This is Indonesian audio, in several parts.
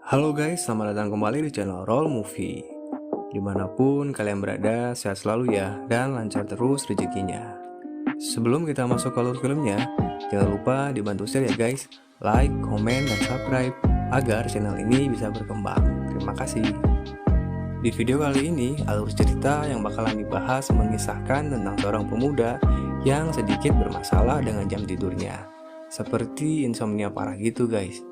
Halo guys, selamat datang kembali di channel Roll Movie. Dimanapun kalian berada, sehat selalu ya, dan lancar terus rezekinya. Sebelum kita masuk ke alur filmnya, jangan lupa dibantu share ya guys, like, komen, dan subscribe, agar channel ini bisa berkembang. Terima kasih. Di video kali ini, alur cerita yang bakalan dibahas mengisahkan tentang seorang pemuda yang sedikit bermasalah dengan jam tidurnya, seperti insomnia parah gitu guys.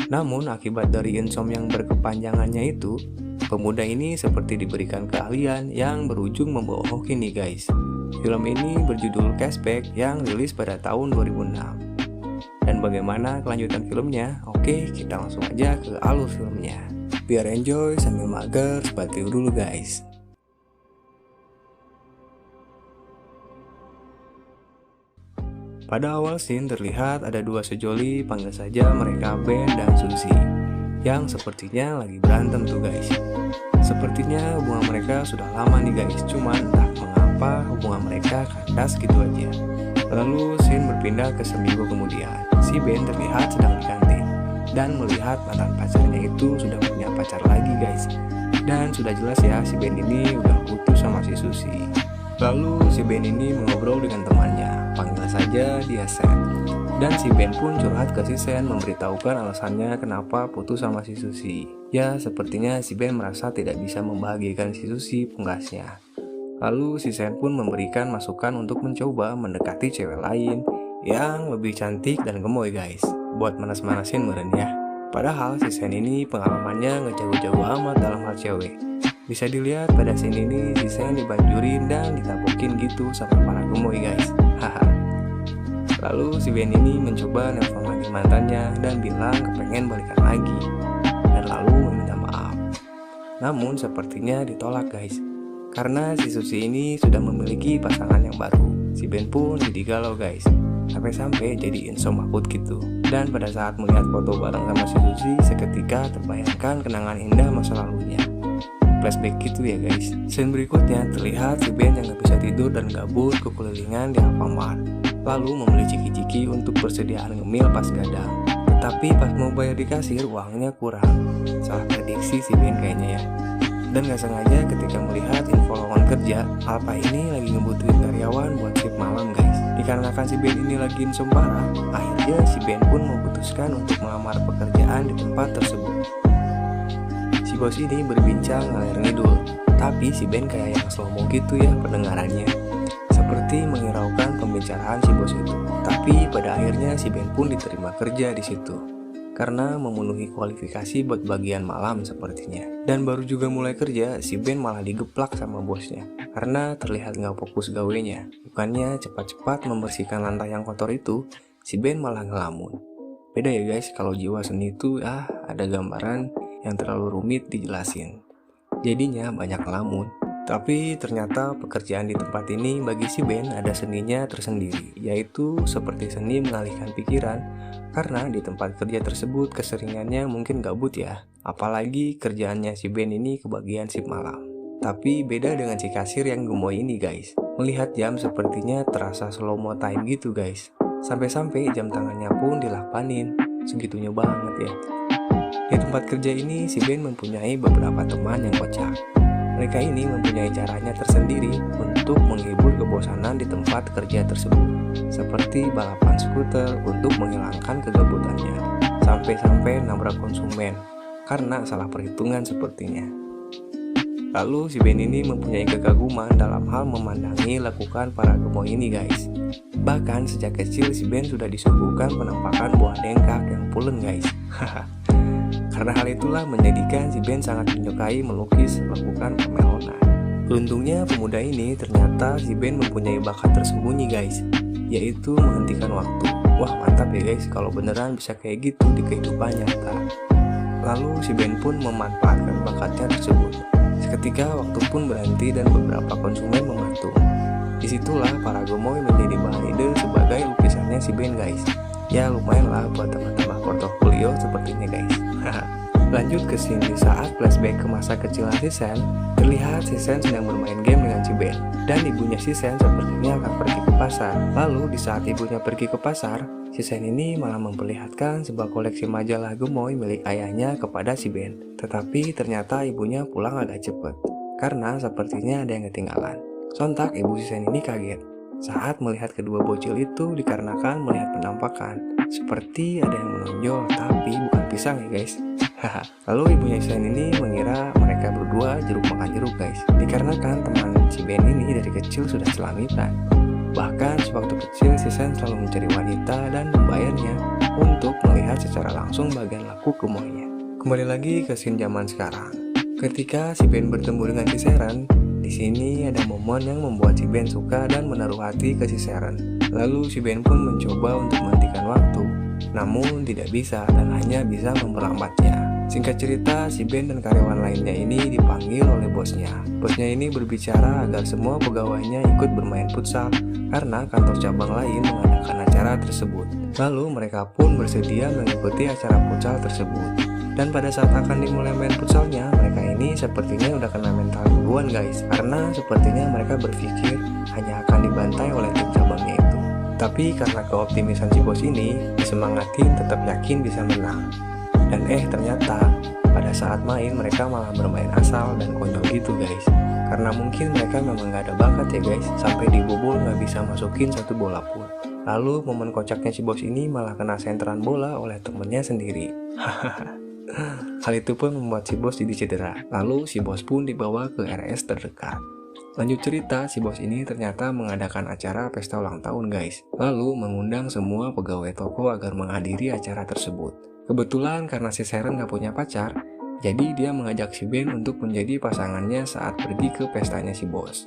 Namun akibat dari insomnia yang berkepanjangannya itu, pemuda ini seperti diberikan keahlian yang berujung membawa hoki nih guys. Film ini berjudul Cashback yang rilis pada tahun 2006. Dan bagaimana kelanjutan filmnya? Oke, kita langsung aja ke alur filmnya. Biar enjoy sambil mager, sebat tidur dulu guys. Pada awal scene terlihat ada dua sejoli, panggil saja mereka Ben dan Suzy, yang sepertinya lagi berantem tuh guys. Sepertinya hubungan mereka sudah lama nih guys, cuman entah mengapa hubungan mereka kandas gitu aja. Lalu scene berpindah ke seminggu kemudian, si Ben terlihat sedang di kantin dan melihat mantan pacarnya itu sudah punya pacar lagi guys. Dan sudah jelas ya, si Ben ini udah putus sama si Suzy. Lalu si Ben ini mengobrol dengan temannya, panggil saja dia Sen. Dan si Ben pun curhat ke si Sen, memberitahukan alasannya kenapa putus sama si Suzy. Ya, sepertinya si Ben merasa tidak bisa membahagiakan si Suzy, pungkasnya. Lalu si Sen pun memberikan masukan untuk mencoba mendekati cewek lain yang lebih cantik dan gemoy guys, buat manas-manasin meren ya. Padahal si Sen ini pengalamannya nggak jauh-jauh amat dalam hal cewek. Bisa dilihat pada scene ini si Sen dibanjurin dan ditabokin gitu sama para gemoy guys. Haha. Lalu si Ben ini mencoba nelfon lagi mantannya dan bilang kepengen balikan lagi, dan lalu meminta maaf. Namun sepertinya ditolak guys, karena si Suzy ini sudah memiliki pasangan yang baru. Si Ben pun jadi galau guys, sampai-sampai jadi insomnia akut gitu. Dan pada saat melihat foto bareng sama si Suzy, seketika terbayangkan kenangan indah masa lalunya. Flashback gitu ya guys. Scene berikutnya terlihat si Ben yang gak bisa tidur dan gabut kekelilingan di Alfamart, lalu membeli ciki-ciki untuk persediaan ngemil pas gadang. Tetapi pas mau bayar di kasir, uangnya kurang. Salah prediksi si Ben kayaknya ya. Dan gak sengaja ketika melihat info lowongan kerja, Alfa ini lagi ngebutuhin karyawan buat shift malam guys. Dikarenakan si Ben ini lagi insomnia parah, akhirnya si Ben pun memutuskan untuk melamar pekerjaan di tempat tersebut. Si bos ini berbincang ngalir ngidul, tapi si Ben kayak yang slow mo gitu ya pendengarannya, seperti menghiraukan pembicaraan si bos itu. Tapi pada akhirnya si Ben pun diterima kerja di situ karena memenuhi kualifikasi buat bagian malam sepertinya. Dan baru juga mulai kerja, si Ben malah digeplak sama bosnya karena terlihat nggak fokus gawenya. Bukannya cepat-cepat membersihkan lantai yang kotor itu, si Ben malah ngelamun. Beda ya guys, kalau jiwa seni itu ada gambaran yang terlalu rumit dijelasin, jadinya banyak ngelamun. Tapi ternyata pekerjaan di tempat ini bagi si Ben ada seninya tersendiri, yaitu seperti seni mengalihkan pikiran, karena di tempat kerja tersebut keseringannya mungkin gabut ya, apalagi kerjaannya si Ben ini kebagian shift malam. Tapi beda dengan si kasir yang gemoy ini guys, melihat jam sepertinya terasa slow mo time gitu guys, sampai-sampai jam tangannya pun dilakpanin, segitunya banget ya. Di tempat kerja ini, si Ben mempunyai beberapa teman yang kocak. Mereka ini mempunyai caranya tersendiri untuk menghibur kebosanan di tempat kerja tersebut, seperti balapan skuter untuk menghilangkan kegabutannya, sampai-sampai nabrak konsumen karena salah perhitungan sepertinya. Lalu si Ben ini mempunyai kekaguman dalam hal memandangi lakukan para gemoy ini guys. Bahkan sejak kecil si Ben sudah disuguhkan penampakan buah dengkak yang pulen guys. Karena hal itulah menjadikan si Ben sangat menyukai melukis melakukan permelonan. Beruntungnya pemuda ini ternyata si Ben mempunyai bakat tersembunyi guys, yaitu menghentikan waktu. Wah mantap ya guys kalau beneran bisa kayak gitu di kehidupan nyata. Lalu si Ben pun memanfaatkan bakatnya tersebut. Seketika waktu pun berhenti dan beberapa konsumen mematung. Disitulah para gemoy menjadi bahan ide sebagai lukisannya si Ben guys. Ya lumayan lah buat teman-teman portofolio sepertinya guys. Lanjut ke scene di saat flashback ke masa kecil si Sen, terlihat si Sen sedang bermain game dengan si Ben, dan ibunya si Sen sepertinya akan pergi ke pasar. Lalu di saat ibunya pergi ke pasar, si Sen ini malah memperlihatkan sebuah koleksi majalah gemoy milik ayahnya kepada si Ben. Tetapi ternyata ibunya pulang agak cepat, karena sepertinya ada yang ketinggalan. Sontak ibu si Sen ini kaget saat melihat kedua bocil itu dikarenakan melihat penampakan seperti ada yang menonjol, tapi bukan pisang ya guys. Lalu ibunya Sen ini mengira mereka berdua jeruk makan jeruk guys, dikarenakan teman si Ben ini dari kecil sudah selamitan. Bahkan sewaktu kecil si Sen selalu mencari wanita dan membayarnya untuk melihat secara langsung bagian laku gemoynya. Kembali lagi ke scene zaman sekarang. Ketika si Ben bertemu dengan si Seren, di sini ada momen yang membuat si Ben suka dan menaruh hati ke si Seren. Lalu si Ben pun mencoba untuk menghentikan waktu, namun tidak bisa dan hanya bisa memperlambatnya. Singkat cerita, si Ben dan karyawan lainnya ini dipanggil oleh bosnya. Bosnya ini berbicara agar semua pegawainya ikut bermain futsal karena kantor cabang lain mengadakan acara tersebut. Lalu mereka pun bersedia mengikuti acara futsal tersebut. Dan pada saat akan dimulai main futsalnya, mereka ini sepertinya udah kena mental duluan guys, karena sepertinya mereka berpikir hanya akan dibantai oleh tim cabangnya itu. Tapi karena keoptimisan si bos ini, disemangatin tetap yakin bisa menang. Dan ternyata pada saat main mereka malah bermain asal dan konyol gitu guys. Karena mungkin mereka memang gak ada bakat ya guys, sampai dibobol gak bisa masukin satu bola pun. Lalu momen kocaknya si bos ini malah kena sentran bola oleh temennya sendiri. Hal itu pun membuat si bos jadi cedera. Lalu si bos pun dibawa ke RS terdekat. Lanjut cerita, si bos ini ternyata mengadakan acara pesta ulang tahun guys. Lalu mengundang semua pegawai toko agar menghadiri acara tersebut. Kebetulan karena si Seren gak punya pacar, jadi dia mengajak si Ben untuk menjadi pasangannya saat pergi ke pestanya si bos.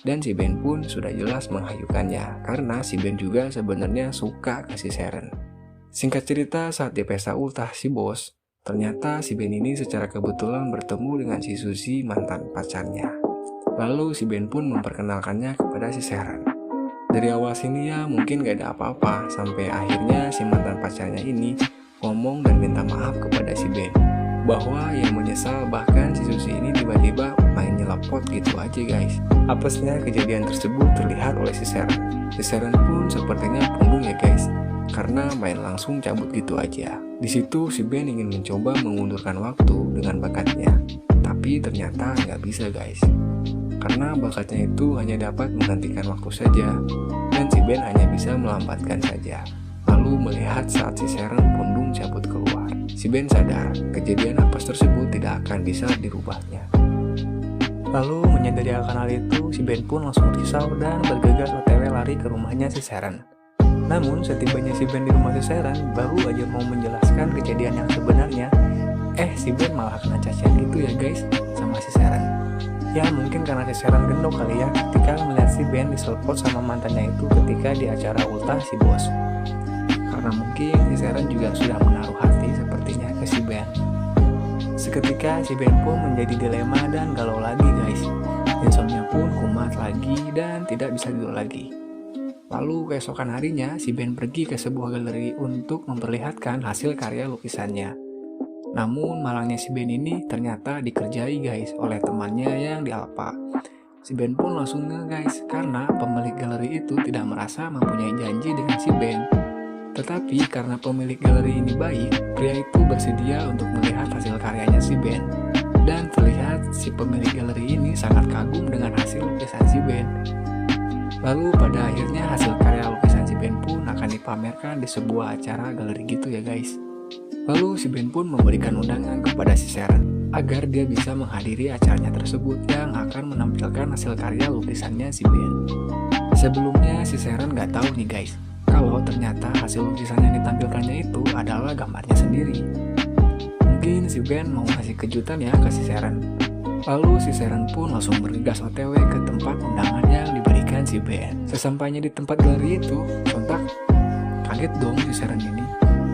Dan si Ben pun sudah jelas menghayukannya, karena si Ben juga sebenarnya suka ke si Seren. Singkat cerita, saat di pesta ultah si bos, ternyata si Ben ini secara kebetulan bertemu dengan si Suzy, mantan pacarnya. Lalu si Ben pun memperkenalkannya kepada si Seren. Dari awal sini ya mungkin gak ada apa-apa, sampai akhirnya si mantan pacarnya ini ngomong dan minta maaf kepada si Ben, bahwa yang menyesal bahkan si Suzy ini tiba-tiba main nyelepot gitu aja guys. Apesnya kejadian tersebut terlihat oleh si Seren. Si Seren pun sepertinya punggung ya guys, karena main langsung cabut gitu aja. Di situ si Ben ingin mencoba mengundurkan waktu dengan bakatnya, tapi ternyata nggak bisa guys, karena bakatnya itu hanya dapat menghentikan waktu saja, dan si Ben hanya bisa melambatkan saja. Lalu melihat saat si Seren pundung cabut keluar, si Ben sadar kejadian apes tersebut tidak akan bisa dirubahnya. Lalu menyadari akan hal itu, si Ben pun langsung risau dan bergegas OTW lari ke rumahnya si Seren. Namun setibanya si Ben di rumah si Seren, baru aja mau menjelaskan kejadian yang sebenarnya, si Ben malah kena cacian gitu ya guys sama si Seren. Ya mungkin karena si Seren gendong kali ya ketika melihat si Ben diselpot sama mantannya itu ketika di acara ultah si bos. Karena mungkin si Seren juga sudah menaruh hati sepertinya ke si Ben. Seketika si Ben pun menjadi dilema dan galau lagi guys. Insomnia pun kumat lagi dan tidak bisa tidur lagi. Lalu keesokan harinya si Ben pergi ke sebuah galeri untuk memperlihatkan hasil karya lukisannya. Namun malangnya si Ben ini ternyata dikerjai guys oleh temannya yang di Alfa. Si Ben pun langsung guys, karena pemilik galeri itu tidak merasa mempunyai janji dengan si Ben. Tetapi karena pemilik galeri ini baik, pria itu bersedia untuk melihat hasil karyanya si Ben. Dan terlihat si pemilik galeri ini sangat kagum dengan hasil lukisan si Ben. Lalu pada akhirnya hasil karya lukisan si Ben pun akan dipamerkan di sebuah acara galeri gitu ya guys. Lalu si Ben pun memberikan undangan kepada si Seren agar dia bisa menghadiri acaranya tersebut yang akan menampilkan hasil karya lukisannya si Ben. Sebelumnya si Seren gak tahu nih guys, kalau ternyata hasil lukisan yang ditampilkannya itu adalah gambarnya sendiri. Mungkin si Ben mau ngasih kejutan ya ke si Seren. Lalu si Seren pun langsung bergegas OTW ke tempat undangan yang diberikan si Ben. Sesampainya di tempat galeri itu, sontak kaget dong si Seren ini,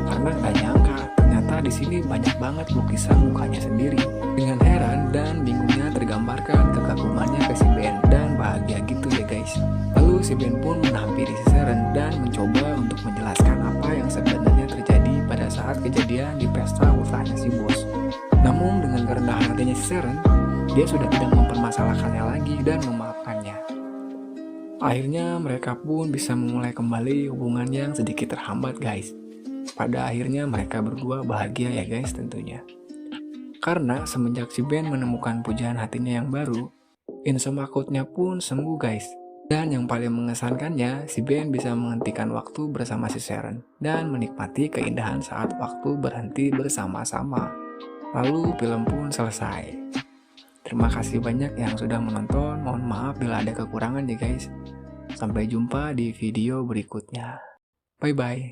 karena gak nyangka ternyata di sini banyak banget lukisan mukanya sendiri. Dengan heran dan bingungnya tergambarkan kekagumannya ke si Ben dan bahagia gitu ya guys. Lalu si Ben pun menghampiri si Seren dan mencoba untuk menjelaskan apa yang sebenarnya terjadi pada saat kejadian di pesta ultahnya si bos. Namun dengan kerendahan hatinya si Sharon, dia sudah tidak mempermasalahkannya lagi dan memaafkannya. Akhirnya mereka pun bisa memulai kembali hubungan yang sedikit terhambat guys. Pada akhirnya mereka berdua bahagia ya guys tentunya. Karena semenjak si Ben menemukan pujaan hatinya yang baru, insomnia akutnya pun sembuh guys. Dan yang paling mengesankannya, si Ben bisa menghentikan waktu bersama si Sharon dan menikmati keindahan saat waktu berhenti bersama-sama. Lalu film pun selesai. Terima kasih banyak yang sudah menonton, mohon maaf bila ada kekurangan ya guys. Sampai jumpa di video berikutnya. Bye bye.